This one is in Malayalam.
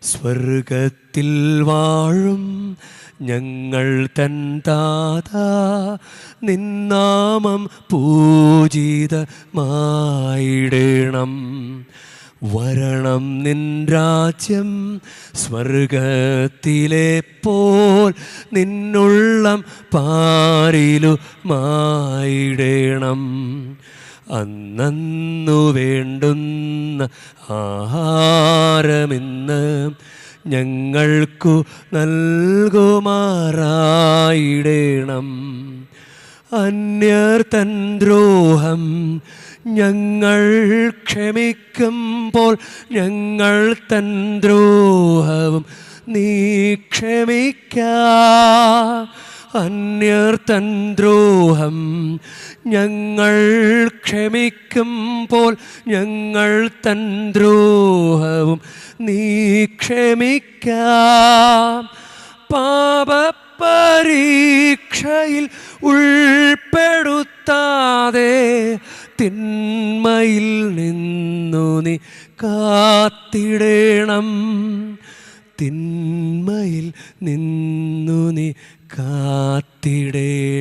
സ്വർഗത്തിൽ വാഴും ഞങ്ങൾ തൻ താതാ, നിന്നാമം പൂജിതമായിടണം. വരണം നിൻ രാജ്യം സ്വർഗത്തിലെ പോൽ നിന്നുള്ളം പാരിലുമായിടണം. അന്നു വേണ്ടുന്ന ആഹാരമിന്ന് ഞങ്ങൾക്കു നൽകുമാറായിടണം. അന്യർ തൻ ദ്രോഹം ഞങ്ങൾ ക്ഷമിക്കുമ്പോൾ ഞങ്ങൾ തൻ ദ്രോഹവും നീ ക്ഷമിക്ക. അന്യർ തൻ ദ്രോഹം ഞങ്ങൾ ക്ഷമിക്കുമ്പോൾ ഞങ്ങൾ തൻ ദ്രോഹവും നീ ക്ഷമിക്ക. പാപപരീക്ഷയിൽ ഉൾപ്പെടുത്താതെ തിന്മയിൽ നിന്നു നീ കാത്തിടണം. തിന്മയിൽ നിന്നു നീ കാത്തിടണം.